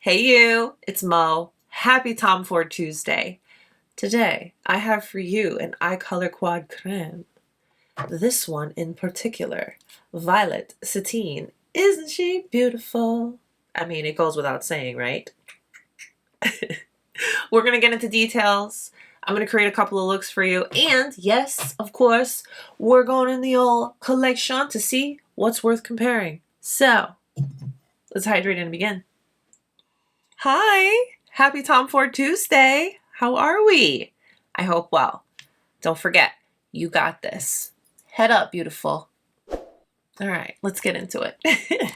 Hey you, it's Mo. Happy Tom Ford Tuesday. Today, I have for you an Eye Color Quad Crème. This one in particular, Violet Satine. Isn't she beautiful? I mean, it goes without saying, right? We're going to get into details. I'm going to create a couple of looks for you. And yes, of course, we're going in the old collection to see what's worth comparing. So, let's hydrate and begin. Hi, happy Tom Ford Tuesday. How are we? I hope well. Don't forget, you got this. Head up, beautiful. All right, let's get into it.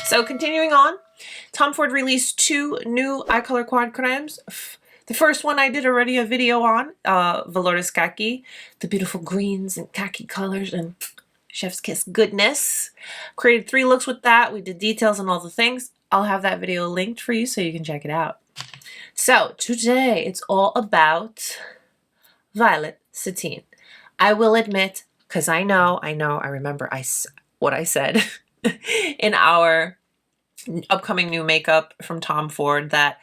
So continuing on, Tom Ford released two new Eye Color Quad Crèmes. The first one I did already a video on, Violet Khaki, the beautiful greens and khaki colors and chef's kiss goodness. Created 3 looks with that. We did details and all the things. I'll have that video linked for you so you can check it out. So today it's all about Violet Satine. I will admit, because I remember what I said in our upcoming new makeup from Tom Ford, that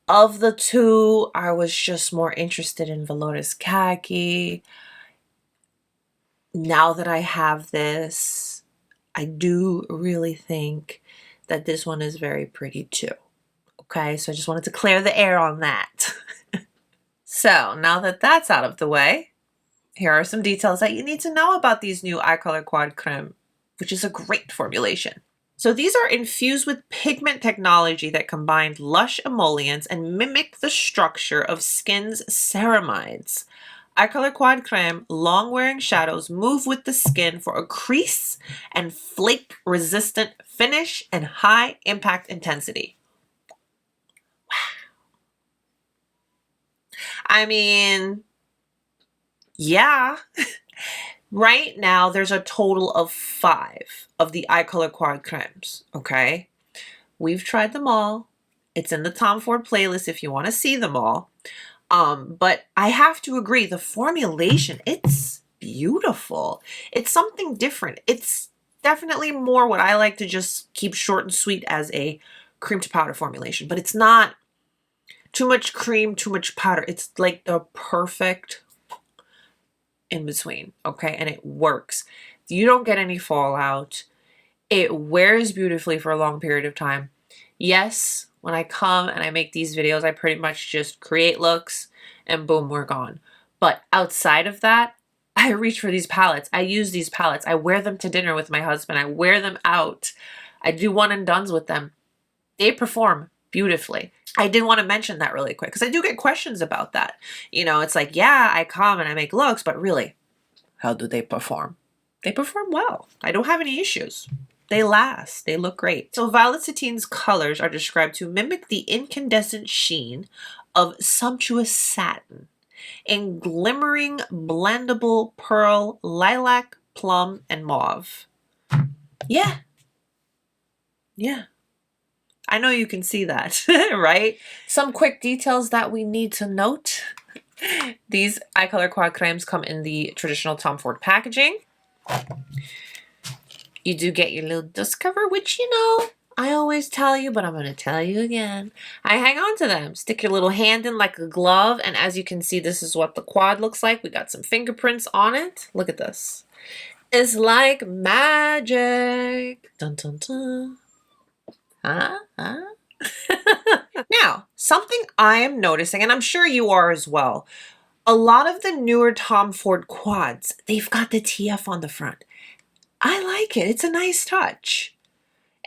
of the two, I was just more interested in Violet Khaki. Now that I have this, I do really think that this one is very pretty too. Okay, so I just wanted to clear the air on that. So now that that's out of the way, here are some details that you need to know about these new Eye Color Quad Crème, which is a great formulation. So these are infused with pigment technology that combine lush emollients and mimic the structure of skin's ceramides. Eye Color Quad Crème long-wearing shadows move with the skin for a crease and flake-resistant finish and high impact intensity. Wow. I mean, yeah. Right now, there's a total of 5 of the Eye Color Quad Crèmes, okay? We've tried them all. It's in the Tom Ford playlist if you want to see them all. But I have to agree, the formulation, it's beautiful. It's something different. It's definitely more what I like to just keep short and sweet as a cream to powder formulation, but it's not too much cream, too much powder. It's like the perfect in between, okay? And it works. You don't get any fallout. It wears beautifully for a long period of time. Yes, when I come and I make these videos, I pretty much just create looks and boom, we're gone. But outside of that, I reach for these palettes. I use these palettes. I wear them to dinner with my husband. I wear them out. I do one and dones with them. They perform beautifully. I did want to mention that really quick because I do get questions about that. You know, it's like, yeah, I come and I make looks, but really, how do they perform? They perform well. I don't have any issues. They last. They look great. So Violet Satine's colors are described to mimic the incandescent sheen of sumptuous satin in glimmering blendable pearl, lilac, plum, and mauve. Yeah. Yeah. I know you can see that, right? Some quick details that we need to note. These Eye Color Quad Crèmes come in the traditional Tom Ford packaging. You do get your little dust cover, which, you know, I always tell you, but I'm going to tell you again. I hang on to them. Stick your little hand in like a glove, and as you can see, this is what the quad looks like. We got some fingerprints on it. Look at this. It's like magic. Dun, dun, dun. Huh? Now, something I am noticing, and I'm sure you are as well, a lot of the newer Tom Ford quads, they've got the TF on the front. I like it. It's a nice touch.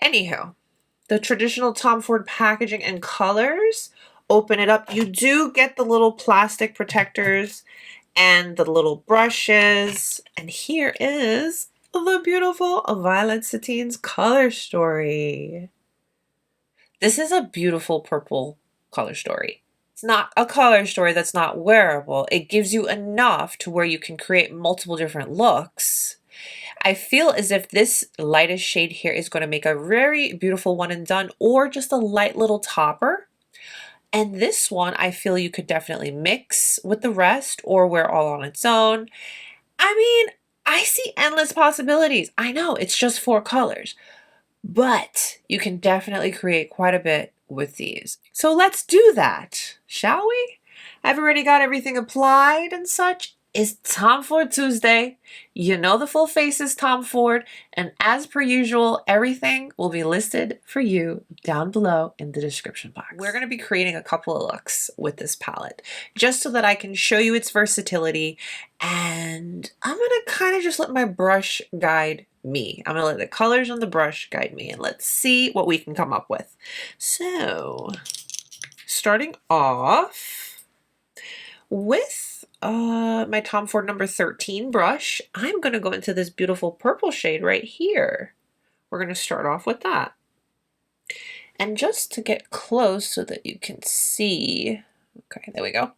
Anywho, the traditional Tom Ford packaging and colors, open it up. You do get the little plastic protectors and the little brushes. And here is the beautiful Violet Satine's color story. This is a beautiful purple color story. It's not a color story that's not wearable. It gives you enough to where you can create multiple different looks. I feel as if this lightest shade here is going to make a very beautiful one and done, or just a light little topper. And this one, I feel you could definitely mix with the rest or wear all on its own. I mean, I see endless possibilities. I know it's just 4 colors, but you can definitely create quite a bit with these. So let's do that, shall we? I've already got everything applied and such. It's Tom Ford Tuesday. You know the full face is Tom Ford, and as per usual, everything will be listed for you down below in the description box. We're going to be creating a couple of looks with this palette, just so that I can show you its versatility, and I'm going to kind of just let my brush guide me. I'm going to let the colors on the brush guide me, and let's see what we can come up with. So, starting off with my Tom Ford number 13 brush, I'm going to go into this beautiful purple shade right here. We're going to start off with that. And just to get close so that you can see, okay, there we go.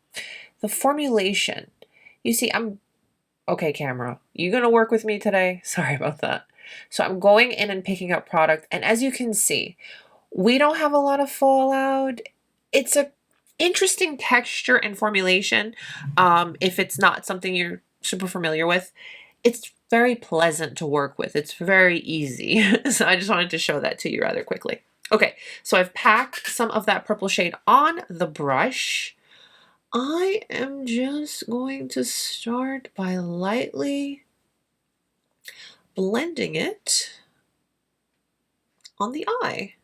The formulation. You see, okay, camera, you going to work with me today? Sorry about that. So I'm going in and picking up product, and as you can see, we don't have a lot of fallout. It's a interesting texture and formulation. If it's not something you're super familiar with, it's very pleasant to work with. It's very easy. So I just wanted to show that to you rather quickly. Okay, so I've packed some of that purple shade on the brush. I am just going to start by lightly blending it on the eye.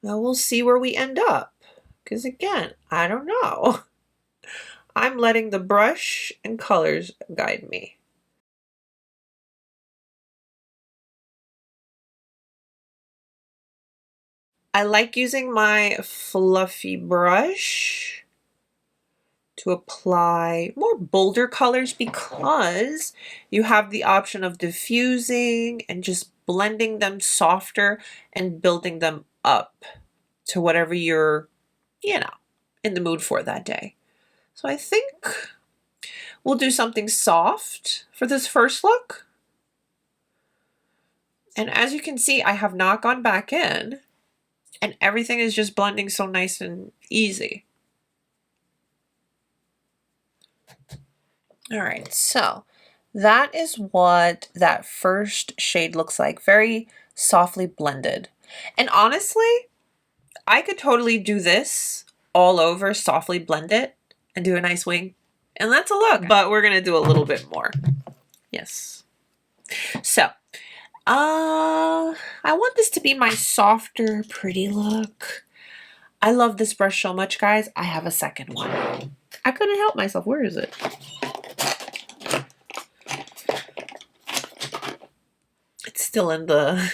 Now we'll see where we end up. Because again, I don't know. I'm letting the brush and colors guide me. I like using my fluffy brush to apply more bolder colors because you have the option of diffusing and just blending them softer and building them up to whatever you're, you know, in the mood for that day. So I think we'll do something soft for this first look. And as you can see, I have not gone back in, and everything is just blending so nice and easy. All right, so that is what that first shade looks like, very softly blended. And honestly, I could totally do this all over, softly blend it, and do a nice wing. And that's a look, but we're gonna do a little bit more. Yes. So, I want this to be my softer, pretty look. I love this brush so much, guys. I have a second one. I couldn't help myself. Where is it? It's still in the...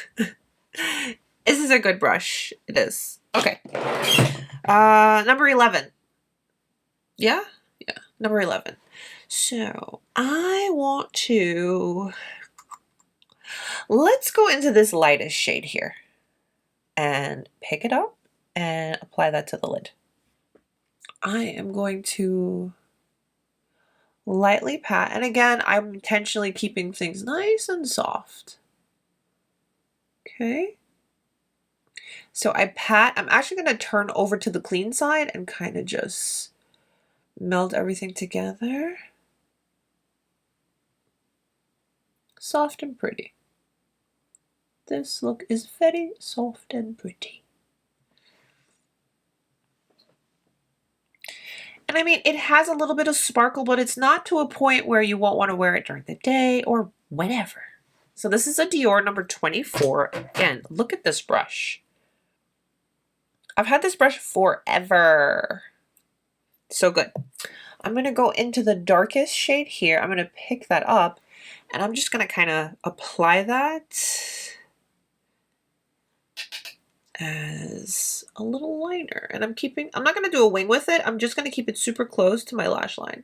This is a good brush. It is. Okay. Number 11. Yeah? Yeah, number 11. So, I want to... Let's go into this lightest shade here and pick it up and apply that to the lid. I am going to lightly pat, and again, I'm intentionally keeping things nice and soft. Okay. So I pat, I'm actually going to turn over to the clean side and kind of just melt everything together. Soft and pretty. This look is very soft and pretty. And I mean, it has a little bit of sparkle, but it's not to a point where you won't want to wear it during the day or whenever. So this is a Dior number 24. Again, look at this brush. I've had this brush forever. So good. I'm going to go into the darkest shade here. I'm going to pick that up, and I'm just going to kind of apply that as a little liner. And I'm not going to do a wing with it. I'm just going to keep it super close to my lash line.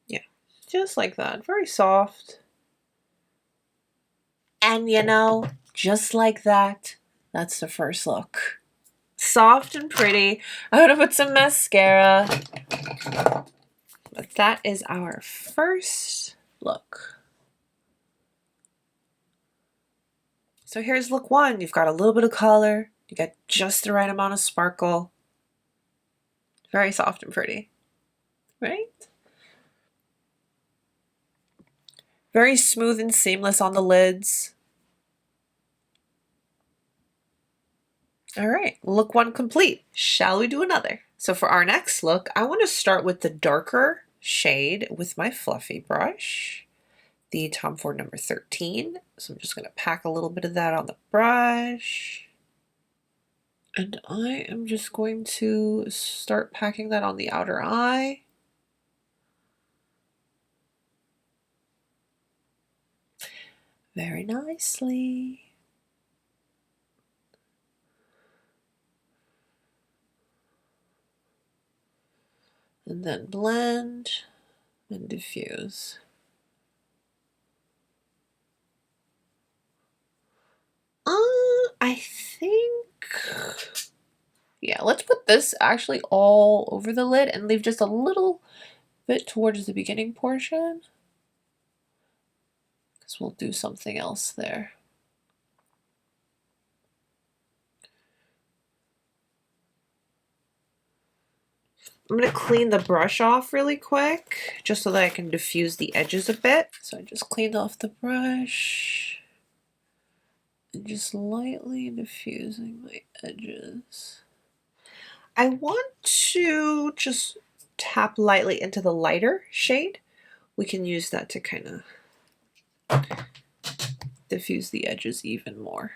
Yeah, just like that. Very soft. And you know, just like that, that's the first look. Soft and pretty. I'm going to put some mascara. But that is our first look. So here's look one. You've got a little bit of color. You got just the right amount of sparkle. Very soft and pretty, right? Very smooth and seamless on the lids. All right, look one complete. Shall we do another? So for our next look, I want to start with the darker shade with my fluffy brush, the Tom Ford number 13. So I'm just going to pack a little bit of that on the brush. And I am just going to start packing that on the outer eye. Very nicely. And then blend and diffuse. I think, yeah, let's put this actually all over the lid and leave just a little bit towards the beginning portion, because we'll do something else there. I'm going to clean the brush off really quick, just so that I can diffuse the edges a bit. So I just cleaned off the brush and just lightly diffusing my edges. I want to just tap lightly into the lighter shade. We can use that to kind of diffuse the edges even more.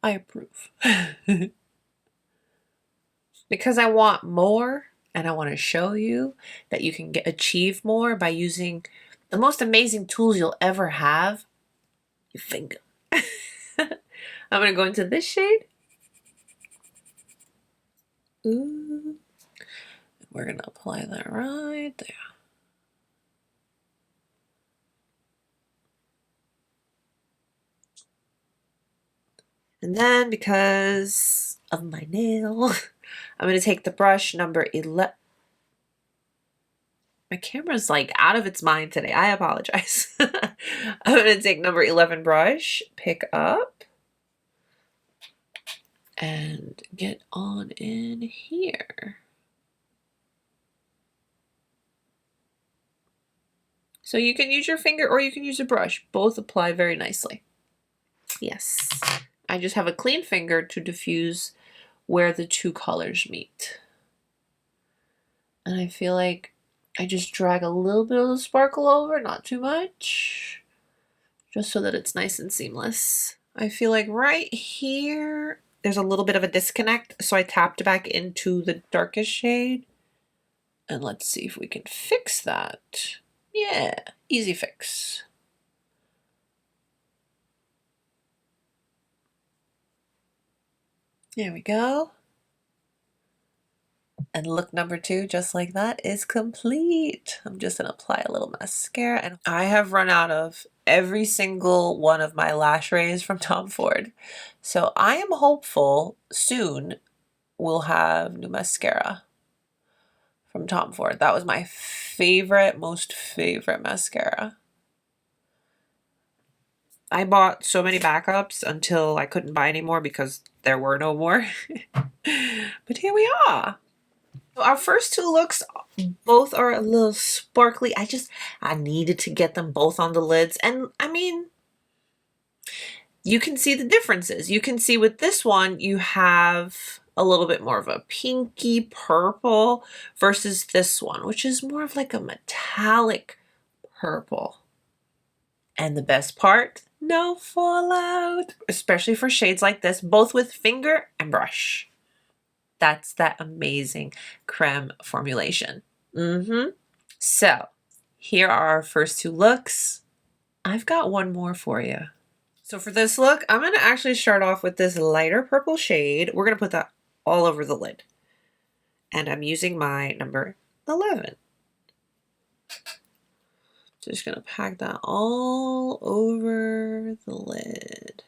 I approve. Because I want more, and I want to show you that you can achieve more by using the most amazing tools you'll ever have, your finger. I'm going to go into this shade. Ooh. We're going to apply that right there. And then, because of my nail, I'm going to take the brush number 11. My camera's like out of its mind today. I apologize. I'm going to take number 11 brush, pick up, and get on in here. So you can use your finger or you can use a brush. Both apply very nicely. Yes. I just have a clean finger to diffuse where the two colors meet. And I feel like I just drag a little bit of the sparkle over, not too much, just so that it's nice and seamless. I feel like right here, there's a little bit of a disconnect, so I tapped back into the darkest shade. And let's see if we can fix that. Yeah, easy fix. There we go. And look number 2, just like that, is complete. I'm just gonna apply a little mascara, and I have run out of every single one of my lash rays from Tom Ford. So I am hopeful soon we'll have new mascara from Tom Ford. That was my favorite, most favorite mascara. I bought so many backups until I couldn't buy anymore because there were no more. But here we are. So our first two looks, both are a little sparkly. I needed to get them both on the lids. And I mean, you can see the differences. You can see with this one, you have a little bit more of a pinky purple versus this one, which is more of like a metallic purple. And the best part, no fallout, especially for shades like this, both with finger and brush. That's that amazing creme formulation. So here are our first two looks. I've got one more for you. So for this look, I'm going to actually start off with this lighter purple shade. We're going to put that all over the lid. And I'm using my number 11. Just going to pack that all over the lid.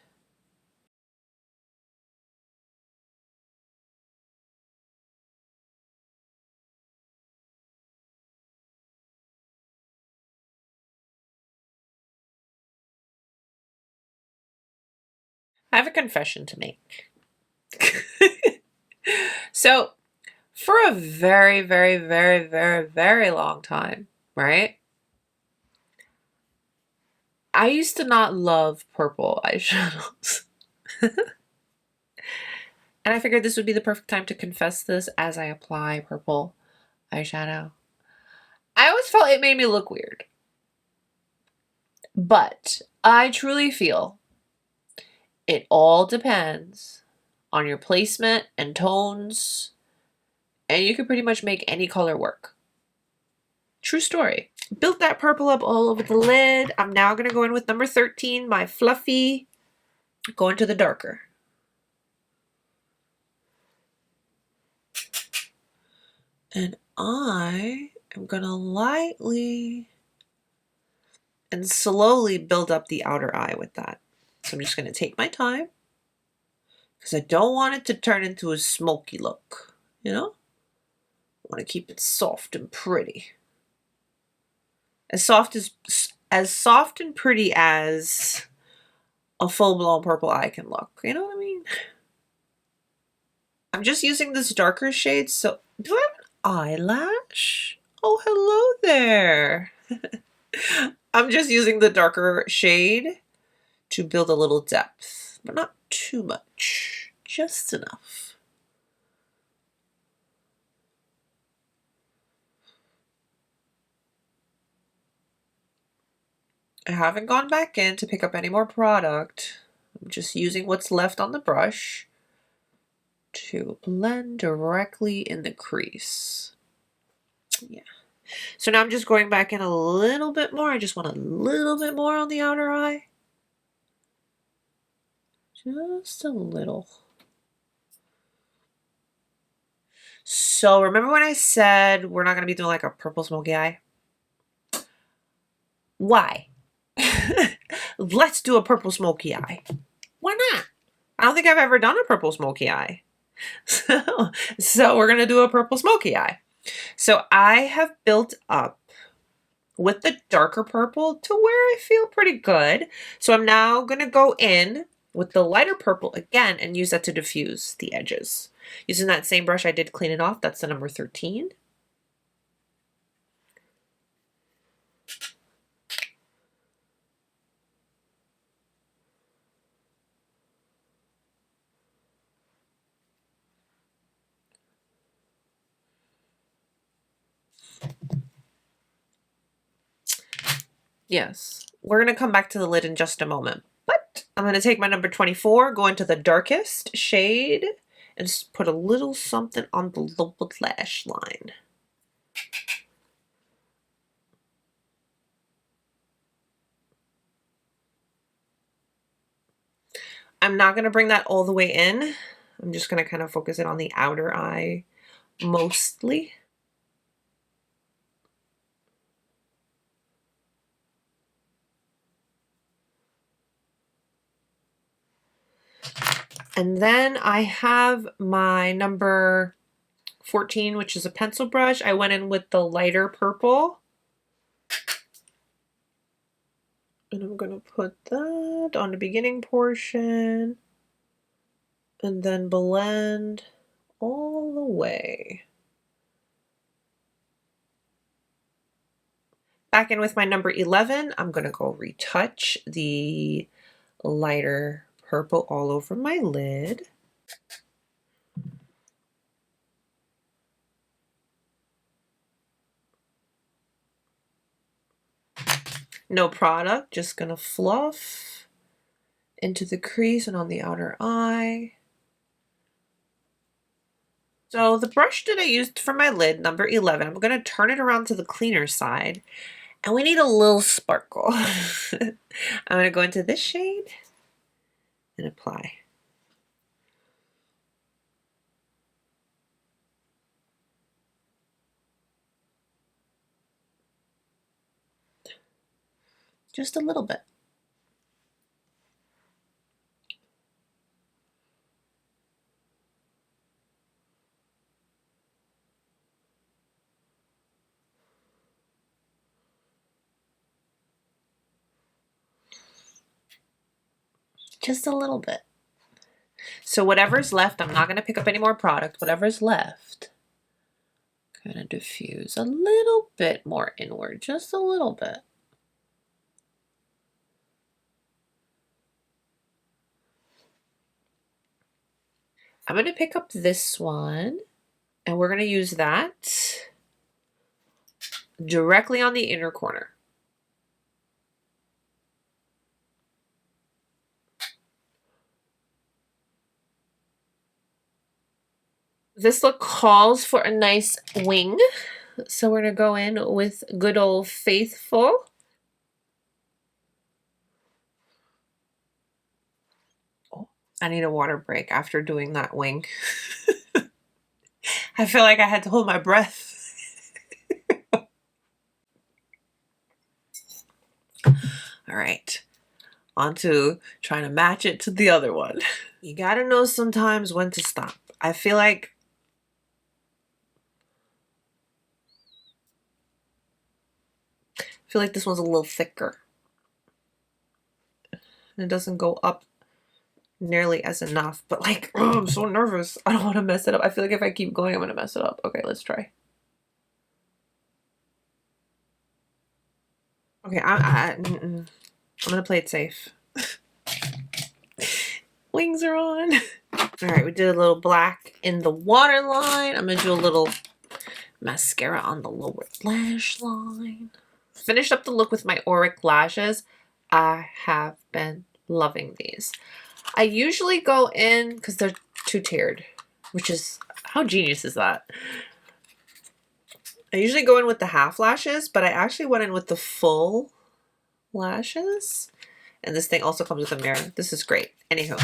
I have a confession to make. So, for a very, very, very, very, very long time, right? I used to not love purple eyeshadows. And I figured this would be the perfect time to confess this as I apply purple eyeshadow. I always felt it made me look weird. But I truly feel it all depends on your placement and tones, and you can pretty much make any color work. True story. Built that purple up all over the lid. I'm now going to go in with number 13, my fluffy, go into the darker. And I am going to lightly and slowly build up the outer eye with that. So I'm just going to take my time because I don't want it to turn into a smoky look, you know? I want to keep it soft and pretty. As soft and pretty as a full-blown purple eye can look. You know what I mean? I'm just using this darker shade. So, do I have an eyelash? Oh, hello there. I'm just using the darker shade to build a little depth, but not too much. Just enough. I haven't gone back in to pick up any more product. I'm just using what's left on the brush to blend directly in the crease. Yeah. So now I'm just going back in a little bit more. I just want a little bit more on the outer eye. Just a little. So remember when I said we're not going to be doing like a purple smoky eye? Why? Let's do a purple smoky eye. Why not? I don't think I've ever done a purple smoky eye. So we're going to do a purple smoky eye. So I have built up with the darker purple to where I feel pretty good. So I'm now going to go in with the lighter purple again and use that to diffuse the edges. Using that same brush I did clean it off, that's the number 13. Yes, we're going to come back to the lid in just a moment. But I'm going to take my number 24, go into the darkest shade, and just put a little something on the lower lash line. I'm not going to bring that all the way in. I'm just going to kind of focus it on the outer eye mostly. And then I have my number 14, which is a pencil brush. I went in with the lighter purple. And I'm going to put that on the beginning portion. And then blend all the way. Back in with my number 11, I'm going to go retouch the lighter purple all over my lid. No product, just going to fluff into the crease and on the outer eye. So the brush that I used for my lid, number 11, I'm going to turn it around to the cleaner side. And we need a little sparkle. I'm going to go into this shade and apply. Just a little bit. Just a little bit. So whatever's left, I'm not going to pick up any more product. Whatever's left, kind of diffuse a little bit more inward, just a little bit. I'm going to pick up this one, and we're going to use that directly on the inner corner. This look calls for a nice wing, so we're going to go in with good old Faithful. Oh, I need a water break after doing that wing. I feel like I had to hold my breath. All right, on to trying to match it to the other one. You gotta know sometimes when to stop. I feel like this one's a little thicker. And it doesn't go up nearly as enough, but like, oh, I'm so nervous. I don't want to mess it up. I feel like if I keep going, I'm gonna mess it up. Okay, let's try. Okay, I'm gonna play it safe. Wings are on. All right, we did a little black in the waterline. I'm gonna do a little mascara on the lower lash line. Finished up the look with my Auric lashes. I have been loving these. I usually go in, because they're two-tiered, which is, how genius is that? I usually go in with the half lashes, but I actually went in with the full lashes. And this thing also comes with a mirror. This is great. Anywho,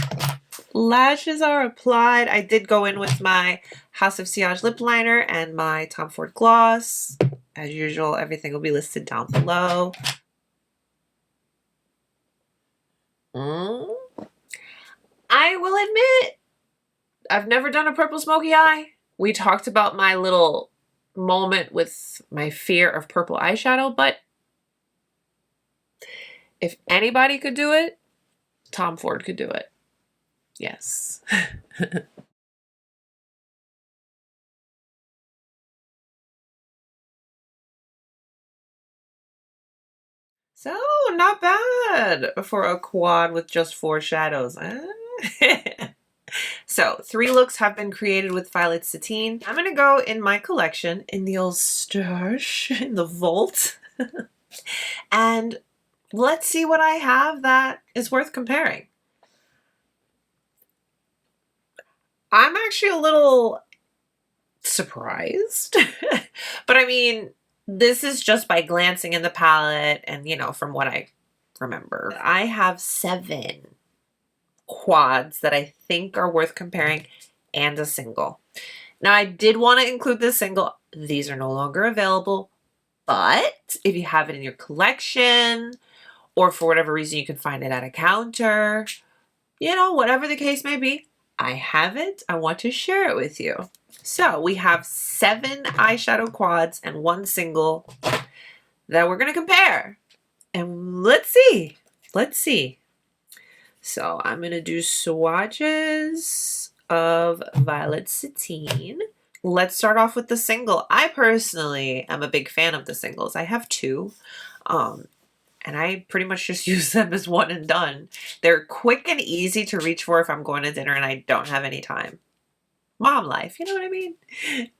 lashes are applied. I did go in with my House of Sillage lip liner and my Tom Ford gloss. As usual, everything will be listed down below. I will admit, I've never done a purple smoky eye. We talked about my little moment with my fear of purple eyeshadow, but if anybody could do it, Tom Ford could do it. Yes. So, not bad for a quad with just 4 shadows. So, 3 looks have been created with Violet Satine. I'm going to go in my collection in the old stash, in the vault. And let's see what I have that is worth comparing. I'm actually a little surprised. But I mean, this is just by glancing in the palette and, you know, from what I remember. I have 7 quads that I think are worth comparing and a single. Now, I did want to include the single. These are no longer available, but if you have it in your collection or for whatever reason you can find it at a counter, you know, whatever the case may be, I have it. I want to share it with you. So we have 7 eyeshadow quads and 1 single that we're going to compare. And let's see. Let's see. So I'm going to do swatches of Violet Satine. Let's start off with the single. I personally am a big fan of the singles. I have 2. And I pretty much just use them as one and done. They're quick and easy to reach for if I'm going to dinner and I don't have any time. Mom life, you know what I mean?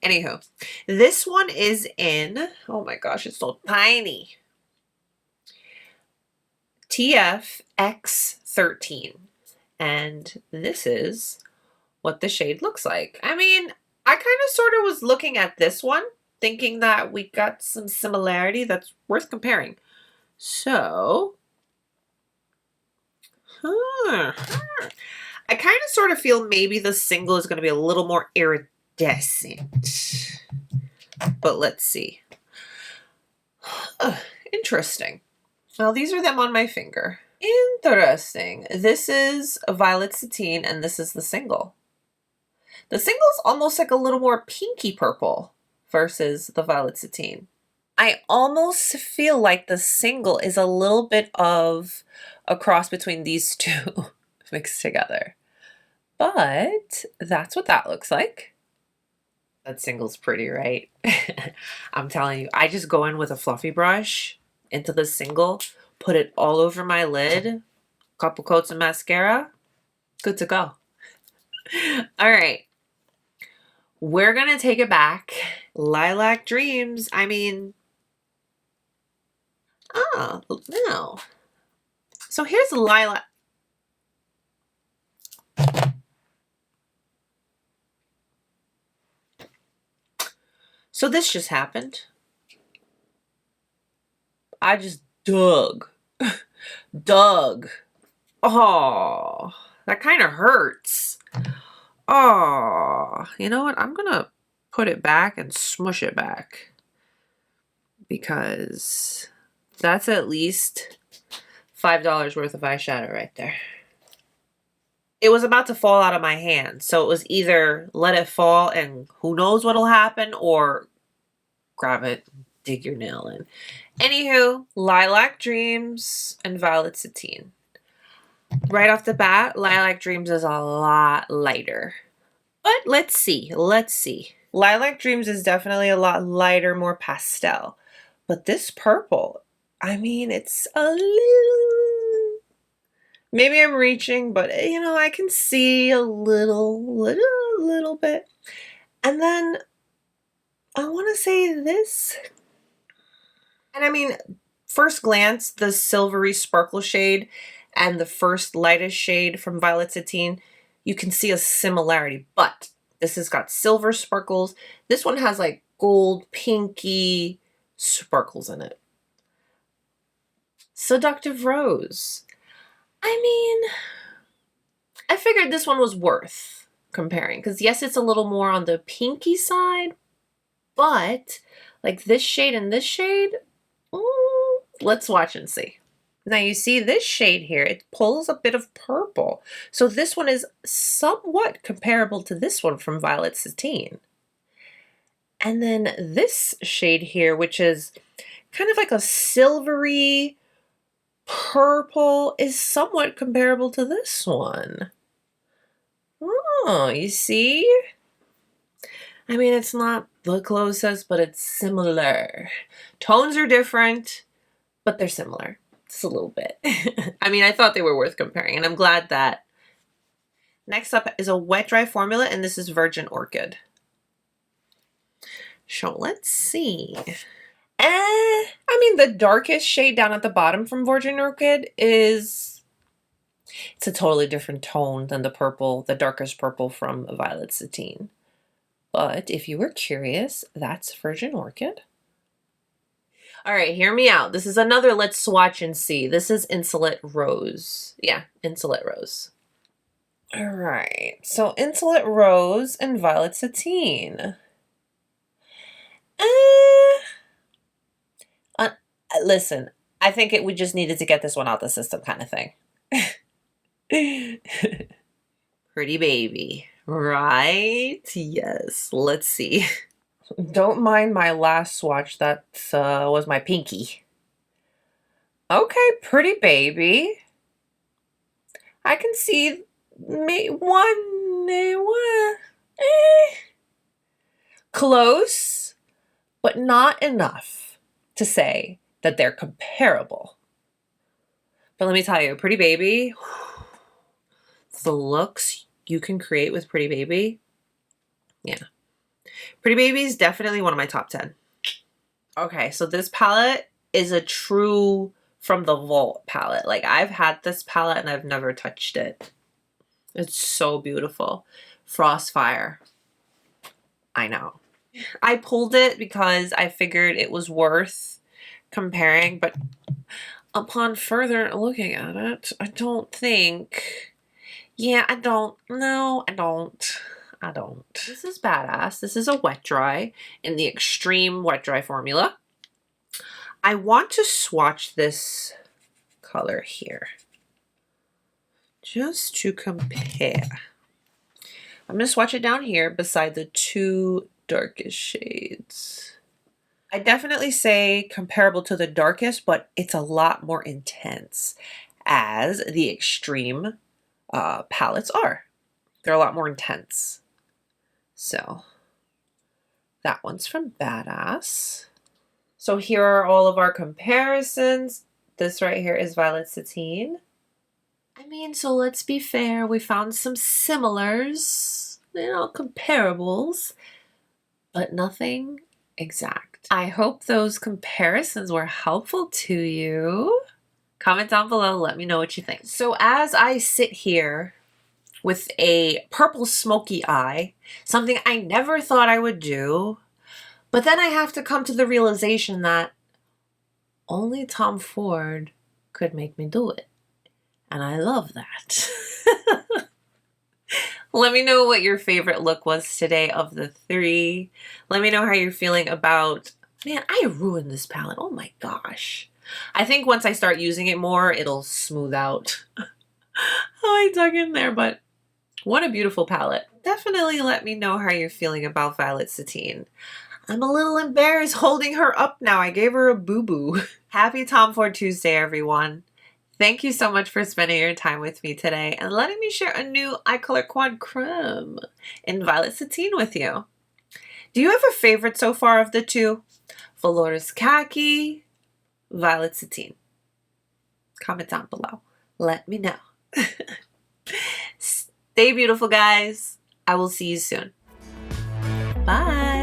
Anywho, this one is in, oh my gosh, it's so tiny. TFX13. And this is what the shade looks like. I mean, I kind of sort of was looking at this one, thinking that we got some similarity that's worth comparing. So, I kind of sort of feel maybe the single is going to be a little more iridescent. But let's see. Interesting. Well, these are them on my finger. Interesting. This is a Violet Satine and this is the single. The single is almost like a little more pinky purple versus the Violet Satine. I almost feel like the single is a little bit of a cross between these two mixed together. But that's what that looks like. That single's pretty, right? I'm telling you, I just go in with a fluffy brush into the single, put it all over my lid, couple coats of mascara, good to go. All right. We're going to take it back. Lilac Dreams. I mean, no. So here's Lilac. So this just happened. I just dug. Dug. Oh, that kind of hurts. Oh, you know what? I'm going to put it back and smush it back. Because that's at least $5 worth of eyeshadow right there. It was about to fall out of my hand. So it was either let it fall and who knows what'll happen, or grab it, dig your nail in. Anywho, Lilac Dreams and Violet Satine. Right off the bat, Lilac Dreams is a lot lighter. But let's see. Let's see. Lilac Dreams is definitely a lot lighter, more pastel. But this purple, I mean, it's a little... Maybe I'm reaching, but you know, I can see a little bit. And then I want to say this. And I mean, first glance, the silvery sparkle shade and the first lightest shade from Violet Satine, you can see a similarity, but this has got silver sparkles. This one has like gold, pinky sparkles in it. Seductive Rose. I mean, I figured this one was worth comparing because yes, it's a little more on the pinky side, but like this shade and this shade, let's watch and see. Now you see this shade here, it pulls a bit of purple. So this one is somewhat comparable to this one from Violet Satine. And then this shade here, which is kind of like a silvery purple, is somewhat comparable to this one. Oh, you see? I mean, it's not the closest, but it's similar. Tones are different, but they're similar. Just a little bit. I mean, I thought they were worth comparing, and I'm glad that. Next up is a wet dry formula, and this is Virgin Orchid. So let's see. I mean, the darkest shade down at the bottom from Virgin Orchid is, it's a totally different tone than the purple, the darkest purple from Violet Satine. But if you were curious, that's Virgin Orchid. All right, hear me out. This is another let's swatch and see. This is Insolite Rose. Yeah, Insolite Rose. All right, so Insolite Rose and Violet Satine. Listen, I think we just needed to get this one out the system kind of thing. Pretty baby, right? Yes, let's see. Don't mind my last swatch, that was my pinky. Okay, Pretty Baby. I can see close, but not enough to say that they're comparable. But let me tell you, Pretty Baby, the looks you can create with Pretty Baby, yeah. Pretty Baby is definitely one of my top 10. Okay, so this palette is a true from the vault palette. Like, I've had this palette and I've never touched it. It's so beautiful. Frostfire. I know. I pulled it because I figured it was worth comparing, but upon further looking at it, I don't think... Yeah, I don't. No, I don't. This is badass. This is a wet dry in the extreme wet dry formula. I want to swatch this color here just to compare. I'm going to swatch it down here beside the two darkest shades. I definitely say comparable to the darkest, but it's a lot more intense as the extreme palettes are. They're a lot more intense. So that one's from Badass. So here are all of our comparisons. This right here is Violet Satine. I mean, so let's be fair. We found some similars, you know, comparables, but nothing exact. I hope those comparisons were helpful to you. Comment down below, let me know what you think. So as I sit here with a purple smoky eye, something I never thought I would do, but then I have to come to the realization that only Tom Ford could make me do it. And I love that. Let me know what your favorite look was today of the 3. Let me know how you're feeling about, man, I ruined this palette. Oh my gosh. I think once I start using it more, it'll smooth out how I dug in there, but what a beautiful palette. Definitely let me know how you're feeling about Violet Satine. I'm a little embarrassed holding her up now. I gave her a boo-boo. Happy Tom Ford Tuesday, everyone. Thank you so much for spending your time with me today and letting me share a new Eye Color Quad Crème in Violet Satine with you. Do you have a favorite so far of the 2? Velours Khaki, Violet Satine. Comment down below. Let me know. Stay beautiful, guys. I will see you soon. Bye.